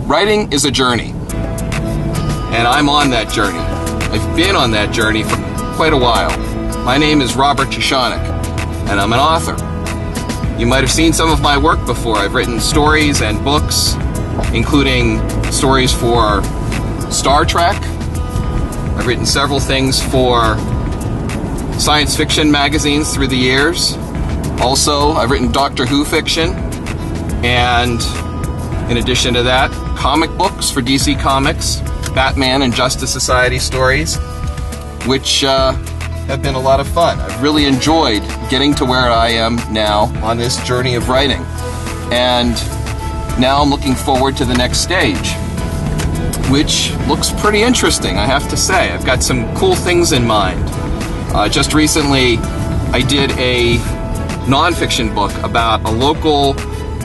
Writing is a journey, and I'm on that journey. I've been on that journey for quite a while. My name is Robert Jeschonek, and I'm an author. You might have seen some of my work before. I've written stories and books, including stories for Star Trek. I've written several things for science fiction magazines through the years. Also, I've written Doctor Who fiction, and in addition to that, comic books for DC Comics, Batman and Justice Society stories, which have been a lot of fun. I've really enjoyed getting to where I am now on this journey of writing. And now I'm looking forward to the next stage, which looks pretty interesting, I have to say. I've got some cool things in mind. Just recently, I did a nonfiction book about a local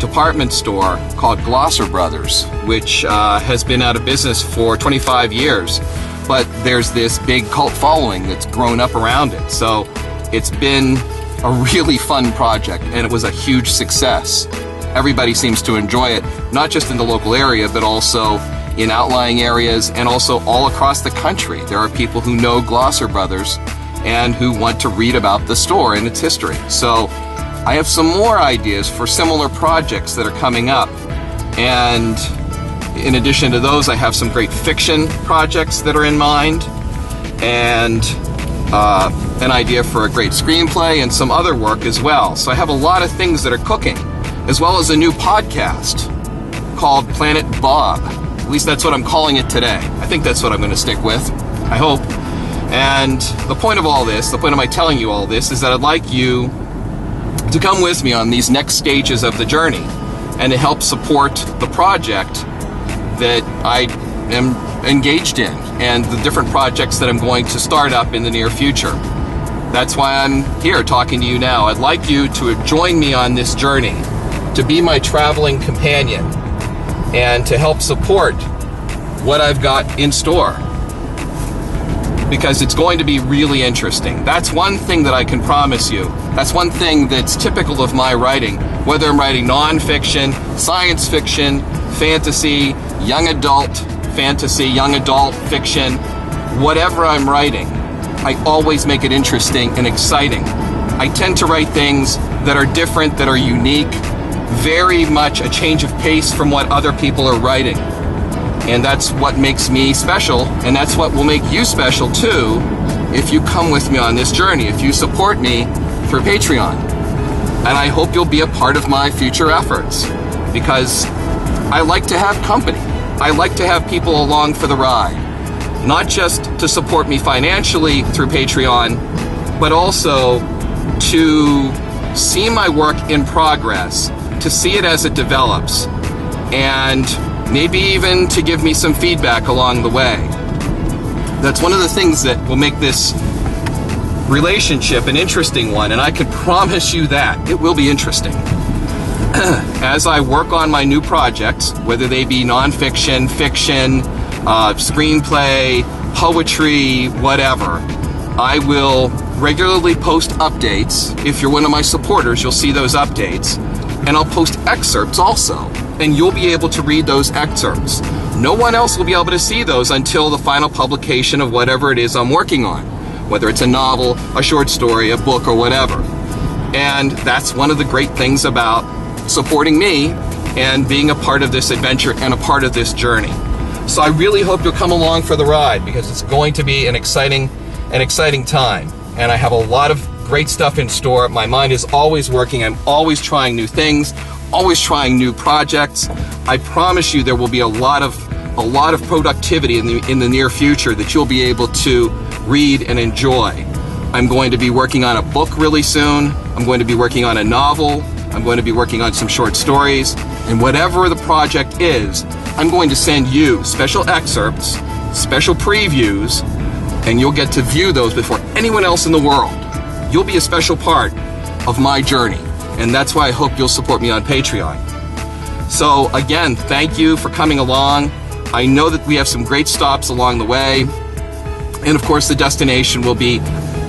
department store called Glosser Brothers, which has been out of business for 25 years. But there's this big cult following that's grown up around it. So it's been a really fun project, and it was a huge success. Everybody seems to enjoy it, not just in the local area, but also in outlying areas and also all across the country. There are people who know Glosser Brothers and who want to read about the store and its history. So I have some more ideas for similar projects that are coming up. And in addition to those, I have some great fiction projects that are in mind, and an idea for a great screenplay and some other work as well. So I have a lot of things that are cooking, as well as a new podcast called Planet Bob. At least that's what I'm calling it today. I think that's what I'm going to stick with, I hope. And the point of all this, the point of my telling you all this, is that I'd like you to come with me on these next stages of the journey and to help support the project that I am engaged in and the different projects that I'm going to start up in the near future. That's why I'm here talking to you now. I'd like you to join me on this journey, to be my traveling companion, and to help support what I've got in store, because it's going to be really interesting. That's one thing that I can promise you. That's one thing that's typical of my writing, whether I'm writing nonfiction, science fiction, fantasy, young adult fantasy, young adult fiction, whatever I'm writing, I always make it interesting and exciting. I tend to write things that are different, that are unique, very much a change of pace from what other people are writing. And that's what makes me special, and that's what will make you special too if you come with me on this journey, if you support me through Patreon. And I hope you'll be a part of my future efforts, because I like to have company. I like to have people along for the ride, not just to support me financially through Patreon, but also to see my work in progress, to see it as it develops, and maybe even to give me some feedback along the way. That's one of the things that will make this relationship an interesting one, and I can promise you that it will be interesting. As I work on my new projects, whether they be nonfiction, fiction, screenplay, poetry, whatever, I will regularly post updates. If you're one of my supporters, you'll see those updates. And I'll post excerpts also, and you'll be able to read those excerpts. No one else will be able to see those until the final publication of whatever it is I'm working on, whether it's a novel, a short story, a book, or whatever. And that's one of the great things about supporting me and being a part of this adventure and a part of this journey. So I really hope you'll come along for the ride, because it's going to be an exciting time. And I have a lot of great stuff in store. My mind is always working. I'm always trying new things, always trying new projects. I promise you there will be a lot of productivity in the near future that you'll be able to read and enjoy. I'm going to be working on a book really soon. I'm going to be working on a novel. I'm going to be working on some short stories. And whatever the project is, I'm going to send you special excerpts, special previews, and you'll get to view those before anyone else in the world. You'll be a special part of my journey, and that's why I hope you'll support me on Patreon. So again, thank you for coming along. I know that we have some great stops along the way, and of course the destination will be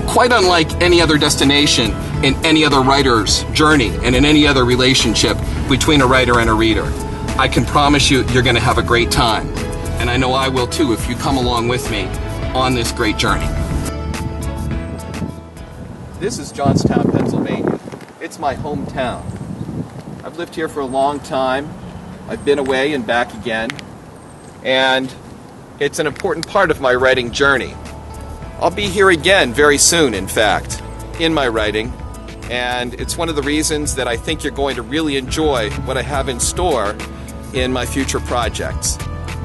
quite unlike any other destination in any other writer's journey and in any other relationship between a writer and a reader. I can promise you, you're going to have a great time. And I know I will too if you come along with me on this great journey. This is Johnstown, Pennsylvania. It's my hometown. I've lived here for a long time. I've been away and back again. And it's an important part of my writing journey. I'll be here again very soon, in fact, in my writing. And it's one of the reasons that I think you're going to really enjoy what I have in store in my future projects.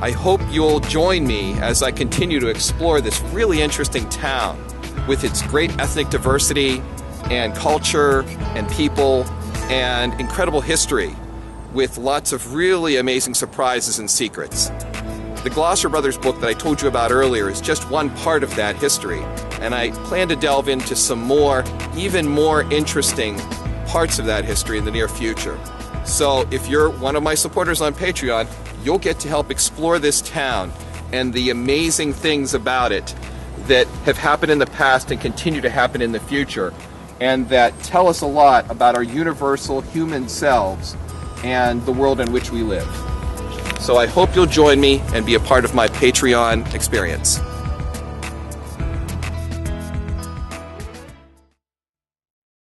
I hope you'll join me as I continue to explore this really interesting town with its great ethnic diversity and culture and people and incredible history with lots of really amazing surprises and secrets. The Glosser Brothers book that I told you about earlier is just one part of that history, and I plan to delve into some more, even more interesting parts of that history in the near future. So if you're one of my supporters on Patreon, you'll get to help explore this town and the amazing things about it that have happened in the past and continue to happen in the future, and that tell us a lot about our universal human selves and the world in which we live. So I hope you'll join me and be a part of my Patreon experience.